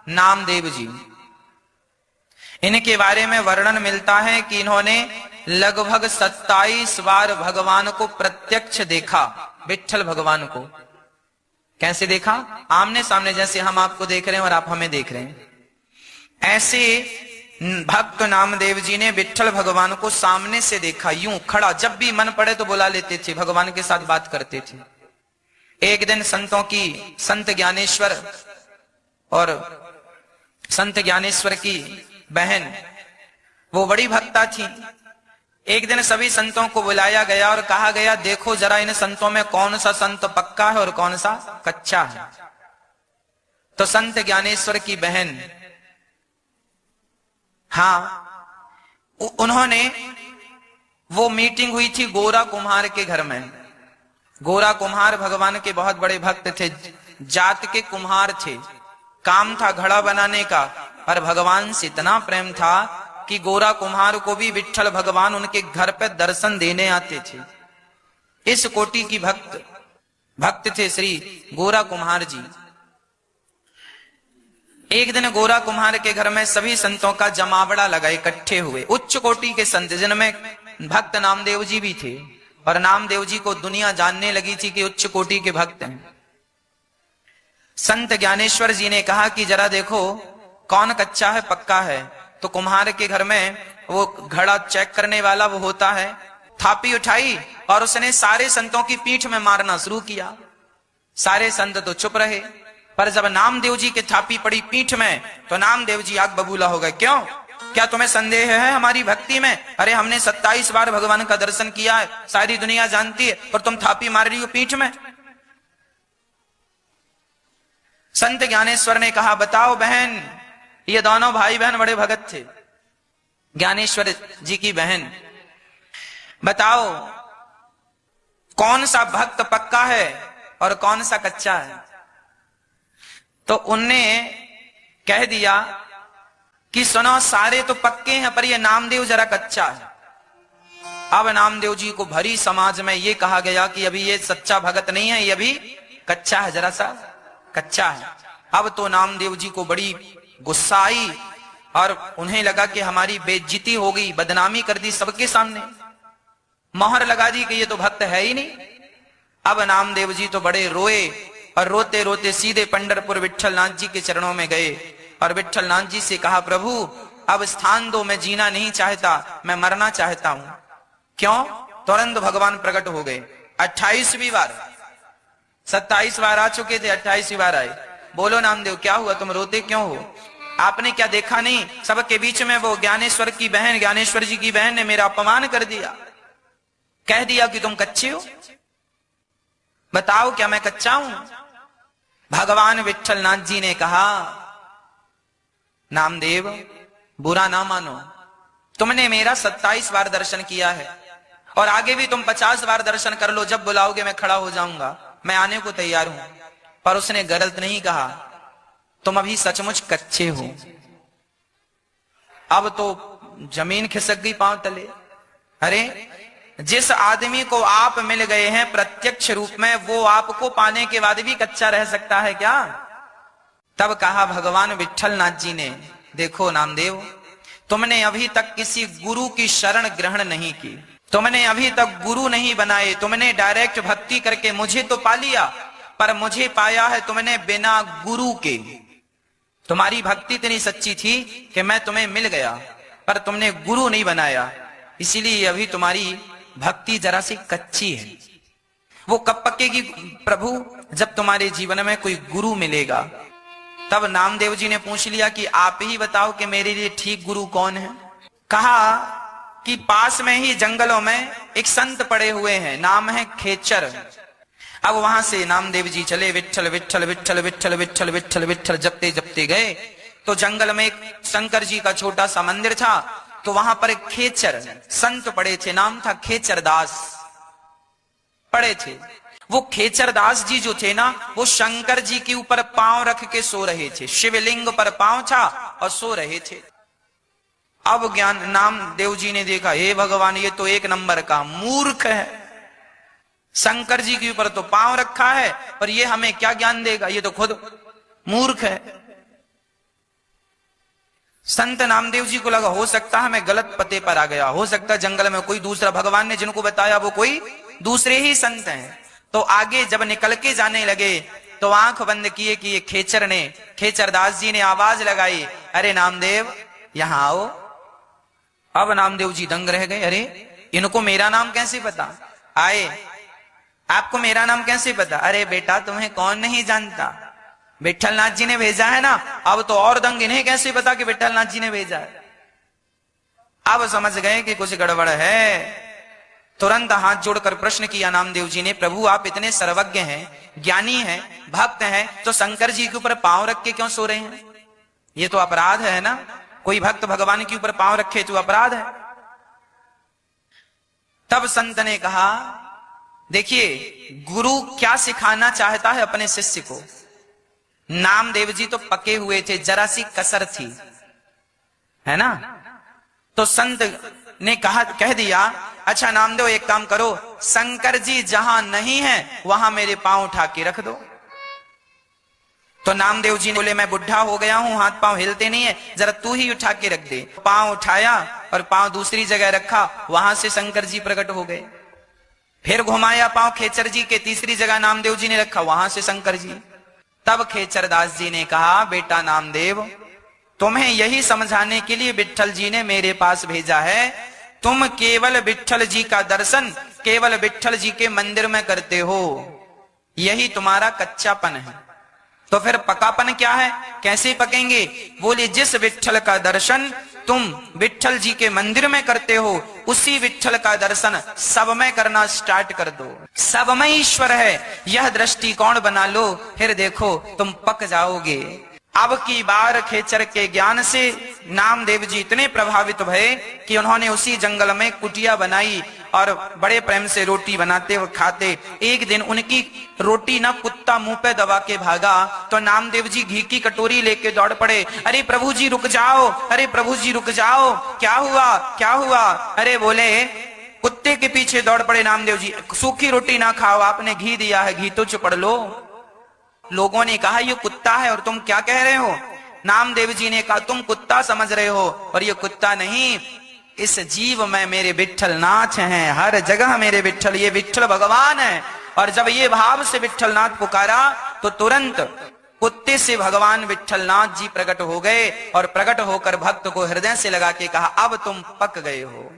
नामदेव जी। इनके बारे में वर्णन मिलता है कि इन्होंने लगभग 27 बार भगवान को प्रत्यक्ष देखा। विट्ठल भगवान को कैसे देखा? आमने सामने, जैसे हम आपको देख रहे हैं और आप हमें देख रहे हैं। ऐसे भक्त नामदेव जी ने विट्ठल भगवान को सामने से देखा, यूं खड़ा। जब भी मन पड़े तो बुला लेते थे, भगवान के साथ बात करते थे। एक दिन संत ज्ञानेश्वर और संत ज्ञानेश्वर की बहन, वो बड़ी भक्ता थी। एक दिन सभी संतों को बुलाया गया और कहा गया, देखो जरा इन संतों में कौन सा संत पक्का है और कौन सा कच्चा है। तो संत ज्ञानेश्वर की बहन, उन्होंने, वो मीटिंग हुई थी गोरा कुम्हार के घर में। गोरा कुम्हार भगवान के बहुत बड़े भक्त थे, जात के कुम्हार थे। काम था घड़ा बनाने का, पर भगवान से इतना प्रेम था कि गोरा कुम्हार को भी विट्ठल भगवान उनके घर पे दर्शन देने आते थे। इस कोटि की भक्त थे श्री गोरा कुम्हार जी। एक दिन गोरा कुम्हार के घर में सभी संतों का जमावड़ा लगा, इकट्ठे हुए उच्च कोटि के संत, जिनमें भक्त नामदेव जी भी थे। और नामदेव जी को दुनिया जानने लगी थी कि उच्च कोटि के भक्त हैं। संत ज्ञानेश्वर जी ने कहा कि जरा देखो कौन कच्चा है पक्का है। तो कुम्हार के घर में वो घड़ा चेक करने वाला वो होता है, थापी उठाई और उसने सारे संतों की पीठ में मारना शुरू किया। सारे संत तो चुप रहे, पर जब नामदेव जी की थापी पड़ी पीठ में तो नामदेव जी आग बबूला हो गए। क्यों? क्या तुम्हें संदेह है हमारी भक्ति में? अरे हमने 27 बार भगवान का दर्शन किया है, सारी दुनिया जानती है, पर तुम थापी मार रही हो पीठ में। संत ज्ञानेश्वर ने कहा, बताओ बहन, ये दोनों भाई बहन बड़े भगत थे। ज्ञानेश्वर जी की बहन, बताओ कौन सा भक्त पक्का है और कौन सा कच्चा है। तो उनने कह दिया कि सुनो, सारे तो पक्के हैं पर ये नामदेव जरा कच्चा है। अब नामदेव जी को भरी समाज में ये कहा गया कि अभी ये सच्चा भगत नहीं है, ये अभी कच्चा है, जरा सा कच्चा है। अब तो नामदेव जी को बड़ी गुस्सा आई और उन्हें लगा कि हमारी बेइज्जती हो गई, बदनामी कर दी सबके सामने, मोहर लगा दी कि ये तो भक्त है ही नहीं। अब नामदेव जी तो बड़े रोए और रोते रोते सीधे पंढरपुर विट्ठल नाथ जी के चरणों में गए और विट्ठल नाथ जी से कहा, प्रभु अब स्थान दो, मैं जीना नहीं चाहता, मैं मरना चाहता हूं। क्यों? तुरंत भगवान प्रकट हो गए। 28वीं बार, 27 बार आ चुके थे, 28वीं बार आए। बोलो नामदेव क्या हुआ, तुम रोते क्यों हो? आपने क्या देखा नहीं, सबके बीच में वो ज्ञानेश्वर की बहन, ज्ञानेश्वर जी की बहन ने मेरा अपमान कर दिया, कह दिया कि तुम कच्चे हो। बताओ क्या मैं कच्चा हूं? भगवान विट्ठल नाथ जी ने कहा, नामदेव बुरा ना मानो, तुमने मेरा 27 बार दर्शन किया है और आगे भी तुम 50 बार दर्शन कर लो, जब बुलाओगे मैं खड़ा हो जाऊंगा, मैं आने को तैयार हूं। पर उसने गलत नहीं कहा, तुम अभी सचमुच कच्चे हो। अब तो जमीन खिसक गई पांव तले। अरे जिस आदमी को आप मिल गए हैं प्रत्यक्ष रूप में, वो आपको पाने के बाद भी कच्चा रह सकता है क्या? तब कहा भगवान विट्ठल नाथ जी ने, देखो नामदेव, तुमने अभी तक किसी गुरु की शरण ग्रहण नहीं की, तुमने अभी तक गुरु नहीं बनाए, तुमने डायरेक्ट भक्ति करके मुझे तो पा लिया, पर मुझे पाया है तुमने बिना गुरु के। तुम्हारी भक्ति इतनी सच्ची थी कि मैं तुम्हें मिल गया, पर तुमने गुरु नहीं बनाया, इसीलिए अभी तुम्हारी भक्ति जरा सी कच्ची है। वो कब पकेगी प्रभु? जब तुम्हारे जीवन में कोई गुरु मिलेगा। तब नामदेव जी ने पूछ लिया कि आप ही बताओ कि मेरे लिए ठीक गुरु कौन है। कहा कि पास में ही जंगलों में एक संत पड़े हुए हैं, नाम है खेचर। अब वहां से नामदेव जी चले, विट्ठल विट्ठल विट्ठल विट्ठल विट्ठल विट्ठल विट्ठल जपते जपते गए तो जंगल में एक शंकर जी का छोटा सा मंदिर था। तो वहां पर एक खेचर संत पड़े थे, नाम था खेचर दास पड़े थे। वो खेचर दास जी जो थे ना, वो शंकर जी के ऊपर पांव रख के सो रहे थे, शिवलिंग पर पांव था और सो रहे थे। अब ज्ञान नामदेव जी ने देखा, हे भगवान, ये तो एक नंबर का मूर्ख है, शंकर जी के ऊपर तो पांव रखा है और ये हमें क्या ज्ञान देगा, ये तो खुद मूर्ख है। संत नामदेव जी को लगा हो सकता है मैं गलत पते पर आ गया, हो सकता है जंगल में कोई दूसरा, भगवान ने जिनको बताया वो कोई दूसरे ही संत हैं। तो आगे जब निकल के जाने लगे तो आंख बंद किए कि ये खेचरदास जी ने आवाज लगाई, अरे नामदेव यहां आओ। अब नामदेव जी दंग रह गए, अरे इनको मेरा नाम कैसे पता? आए, आपको मेरा नाम कैसे पता? अरे बेटा तुम्हें कौन नहीं जानता, विट्ठलनाथ जी ने भेजा है ना। अब तो और दंग, इन्हें कैसे पता कि विट्ठलनाथ जी ने भेजा है? अब समझ गए कि कुछ गड़बड़ है। तुरंत हाथ जोड़कर प्रश्न किया नामदेव जी ने, प्रभु आप इतने सर्वज्ञ हैं, ज्ञानी हैं, भक्त हैं, तो शंकर जी के ऊपर पांव रख के क्यों सो रहे हैं? ये तो अपराध है ना, कोई भक्त भगवान के ऊपर पांव रखे तो अपराध है। तब संत ने कहा, देखिए गुरु क्या सिखाना चाहता है अपने शिष्य को। नामदेव जी तो पके हुए थे, जरा सी कसर थी, है ना। तो संत ने कह दिया, अच्छा नामदेव एक काम करो, शंकर जी जहां नहीं है वहां मेरे पांव उठा के रख दो। तो नामदेव जी ने बोले मैं बुढ़ा हो गया हूं, हाथ पांव हिलते नहीं है, जरा तू ही उठा के रख दे। पांव उठाया और पांव दूसरी जगह रखा, वहां से शंकर जी प्रकट हो गए। फिर घुमाया पांव खेचर जी के, तीसरी जगह नामदेव जी ने रखा, वहां से शंकर जी। तब खेचरदास जी ने कहा, बेटा नामदेव तुम्हें यही समझाने के लिए विट्ठल जी ने मेरे पास भेजा है। तुम केवल विट्ठल जी का दर्शन केवल विट्ठल जी के मंदिर में करते हो, यही तुम्हारा कच्चापन है। तो फिर पकापन क्या है, कैसे पकेंगे? बोले जिस विट्ठल का दर्शन तुम विट्ठल जी के मंदिर में करते हो, उसी विट्ठल का दर्शन सब में करना स्टार्ट कर दो। सब में ईश्वर है, यह दृष्टिकोण बना लो, फिर देखो तुम पक जाओगे। अब की बार खेचर के ज्ञान से नामदेव जी इतने प्रभावित भये कि उन्होंने उसी जंगल में कुटिया बनाई और बड़े प्रेम से रोटी बनाते और खाते। एक दिन उनकी रोटी ना कुत्ता मुंह पे दबा के भागा, तो नामदेव जी घी की कटोरी लेके दौड़ पड़े। अरे प्रभु जी रुक जाओ, अरे प्रभु जी रुक जाओ, क्या हुआ क्या हुआ? अरे बोले कुत्ते के पीछे दौड़ पड़े नामदेव जी, सूखी रोटी ना खाओ, आपने घी दिया है, घी तो चुपड़ लो। लोगों ने कहा ये कुत्ता है और तुम क्या कह रहे हो? नामदेव जी ने कहा तुम कुत्ता समझ रहे हो, और ये कुत्ता नहीं, इस जीव में मेरे विट्ठल नाथ हैं, हर जगह मेरे विट्ठल, ये विट्ठल भगवान है। और जब ये भाव से विट्ठल नाथ पुकारा तो तुरंत कुत्ते से भगवान विट्ठल नाथ जी प्रकट हो गए और प्रकट होकर भक्त को हृदय से लगा के कहा अब तुम पक गए हो।